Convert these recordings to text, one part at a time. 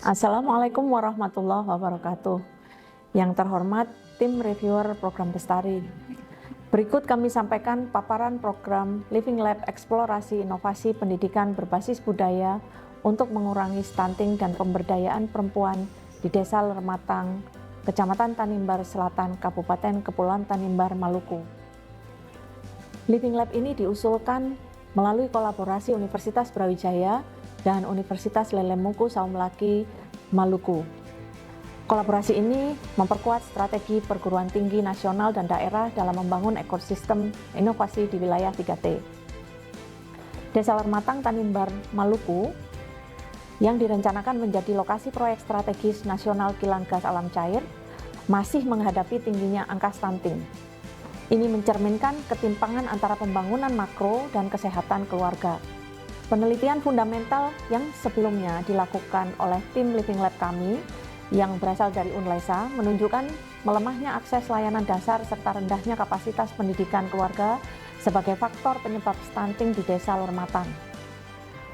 Assalamualaikum warahmatullahi wabarakatuh. Yang terhormat tim reviewer program Bestari. Berikut kami sampaikan paparan program Living Lab Eksplorasi Inovasi Pendidikan Berbasis Budaya untuk mengurangi stunting dan pemberdayaan perempuan di Desa Lermatang, Kecamatan Tanimbar Selatan, Kabupaten Kepulauan Tanimbar, Maluku. Living Lab ini diusulkan melalui kolaborasi Universitas Brawijaya dan Universitas Lelemuku Saumlaki, Maluku. Kolaborasi ini memperkuat strategi perguruan tinggi nasional dan daerah dalam membangun ekosistem inovasi di wilayah 3T. Desa Lermatang, Tanimbar, Maluku yang direncanakan menjadi lokasi proyek strategis nasional kilang gas alam cair masih menghadapi tingginya angka stunting. Ini mencerminkan ketimpangan antara pembangunan makro dan kesehatan keluarga. Penelitian fundamental yang sebelumnya dilakukan oleh tim Living Lab kami yang berasal dari Unlesa menunjukkan melemahnya akses layanan dasar serta rendahnya kapasitas pendidikan keluarga sebagai faktor penyebab stunting di Desa Lermatang.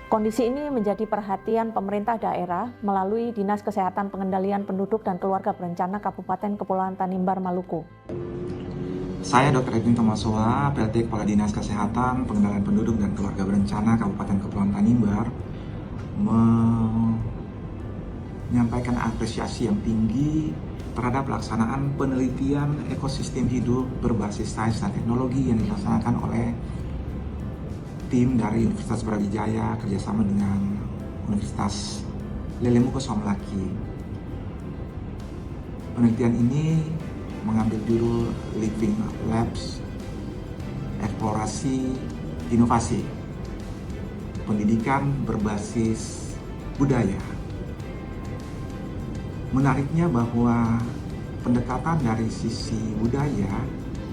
Kondisi ini menjadi perhatian pemerintah daerah melalui Dinas Kesehatan Pengendalian Penduduk dan Keluarga Berencana Kabupaten Kepulauan Tanimbar, Maluku. Saya Dr. Edwin Tomasoa, PLT Kepala Dinas Kesehatan, Pengendalian Penduduk dan Keluarga Berencana Kabupaten Kepulauan Tanimbar, menyampaikan apresiasi yang tinggi terhadap pelaksanaan penelitian ekosistem hidup berbasis sains dan teknologi yang dilaksanakan oleh tim dari Universitas Brawijaya kerjasama dengan Universitas Lelemuku Saumlaki. Penelitian ini mengambil judul Living Labs Eksplorasi Inovasi Pendidikan Berbasis Budaya. Menariknya bahwa pendekatan dari sisi budaya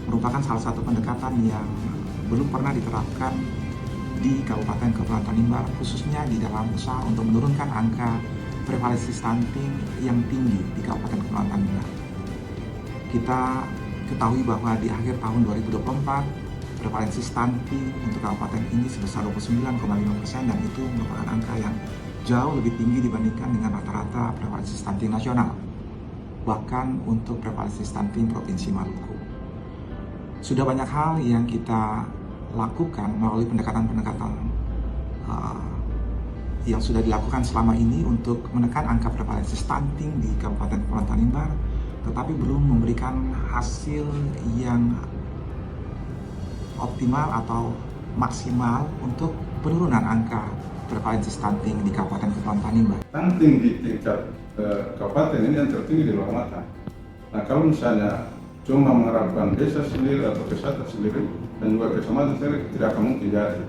merupakan salah satu pendekatan yang belum pernah diterapkan di Kabupaten Kepulauan Tanimbar, khususnya di dalam usaha untuk menurunkan angka prevalensi stunting yang tinggi di Kabupaten Kepulauan Tanimbar. Kita ketahui bahwa di akhir tahun 2024 prevalensi stunting untuk kabupaten ini sebesar 29,5% dan itu merupakan angka yang jauh lebih tinggi dibandingkan dengan rata-rata prevalensi stunting nasional, bahkan untuk prevalensi stunting Provinsi Maluku. Sudah banyak hal yang kita lakukan melalui pendekatan-pendekatan yang sudah dilakukan selama ini untuk menekan angka prevalensi stunting di Kabupaten Kepulauan Tanimbar, tetapi belum memberikan hasil yang optimal atau maksimal untuk penurunan angka prevalensi stunting di Kabupaten Kepulauan Tanimbar. Stunting di tingkat kabupaten ini yang tertinggi di Lermatang. Nah, kalau misalnya cuma mengharapkan desa sendiri atau kesehatan sendiri dan juga kecamatan sendiri tidak akan mungkin jadi.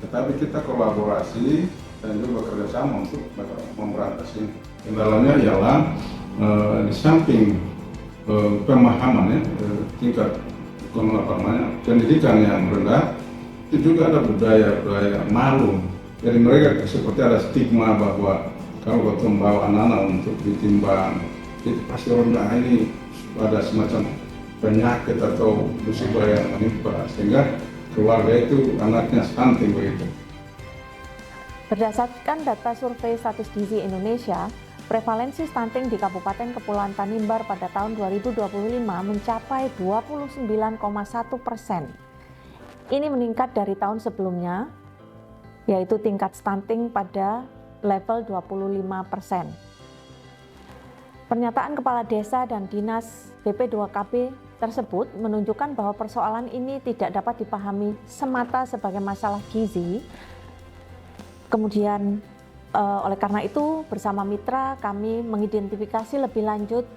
Tetapi kita kolaborasi dan juga bekerjasama untuk memberantas ini. Kendalanya ialah di samping pemahaman tingkat pendidikan yang rendah, itu juga ada budaya malu. Jadi mereka seperti ada stigma bahwa kalau kita membawa anak-anak untuk ditimbang itu pasti rendah, ini ada semacam penyakit atau musibah yang menimpa sehingga keluarga itu anaknya stunting begitu. Berdasarkan data survei Status Gizi Indonesia, prevalensi stunting di Kabupaten Kepulauan Tanimbar pada tahun 2025 mencapai 29,1%. Ini meningkat dari tahun sebelumnya, yaitu tingkat stunting pada level 25%. Pernyataan Kepala Desa dan Dinas BP2KB tersebut menunjukkan bahwa persoalan ini tidak dapat dipahami semata sebagai masalah gizi. Kemudian oleh karena itu, bersama mitra kami mengidentifikasi lebih lanjut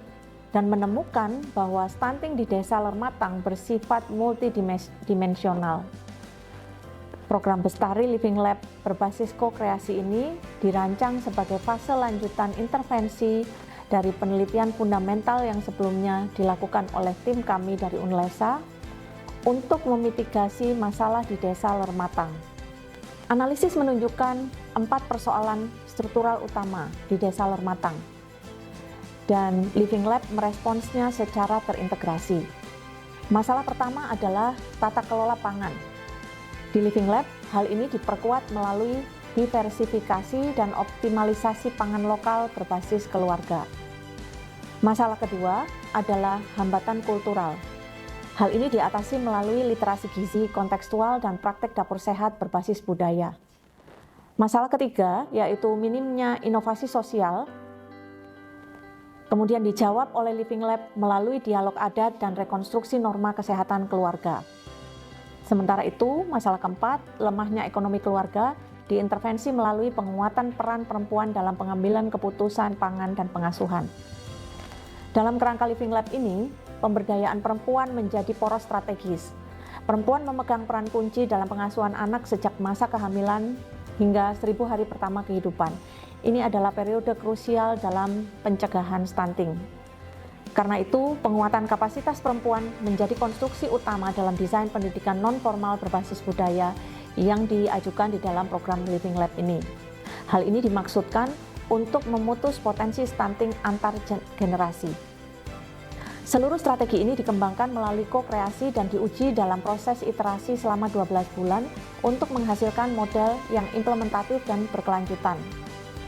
dan menemukan bahwa stunting di Desa Lermatang bersifat multidimensional. Program Bestari Living Lab berbasis ko-kreasi ini dirancang sebagai fase lanjutan intervensi dari penelitian fundamental yang sebelumnya dilakukan oleh tim kami dari Unlesa untuk memitigasi masalah di Desa Lermatang. Analisis menunjukkan 4 persoalan struktural utama di Desa Lermatang dan Living Lab meresponsnya secara terintegrasi. Masalah pertama adalah tata kelola pangan. Di Living Lab, hal ini diperkuat melalui diversifikasi dan optimalisasi pangan lokal berbasis keluarga. Masalah kedua adalah hambatan kultural. Hal ini diatasi melalui literasi gizi kontekstual dan praktek dapur sehat berbasis budaya. Masalah ketiga yaitu minimnya inovasi sosial, kemudian dijawab oleh Living Lab melalui dialog adat dan rekonstruksi norma kesehatan keluarga. Sementara itu, masalah keempat, lemahnya ekonomi keluarga, diintervensi melalui penguatan peran perempuan dalam pengambilan keputusan pangan dan pengasuhan. Dalam kerangka Living Lab ini, pemberdayaan perempuan menjadi poros strategis. Perempuan memegang peran kunci dalam pengasuhan anak sejak masa kehamilan hingga 1000 hari pertama kehidupan. Ini adalah periode krusial dalam pencegahan stunting. Karena itu, penguatan kapasitas perempuan menjadi konstruksi utama dalam desain pendidikan non-formal berbasis budaya yang diajukan di dalam program Living Lab ini. Hal ini dimaksudkan untuk memutus potensi stunting antar generasi. Seluruh strategi ini dikembangkan melalui ko-kreasi dan diuji dalam proses iterasi selama 12 bulan untuk menghasilkan model yang implementatif dan berkelanjutan.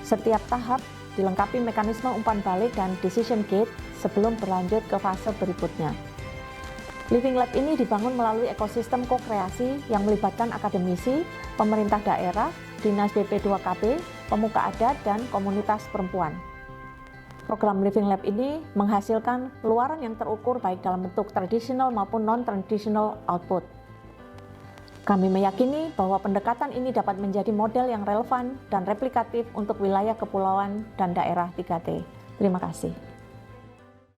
Setiap tahap dilengkapi mekanisme umpan balik dan decision gate sebelum berlanjut ke fase berikutnya. Living Lab ini dibangun melalui ekosistem ko-kreasi yang melibatkan akademisi, pemerintah daerah, dinas BP2KB, pemuka adat, dan komunitas perempuan. Program Living Lab ini menghasilkan luaran yang terukur baik dalam bentuk tradisional maupun non-traditional output. Kami meyakini bahwa pendekatan ini dapat menjadi model yang relevan dan replikatif untuk wilayah kepulauan dan daerah 3T. Terima kasih.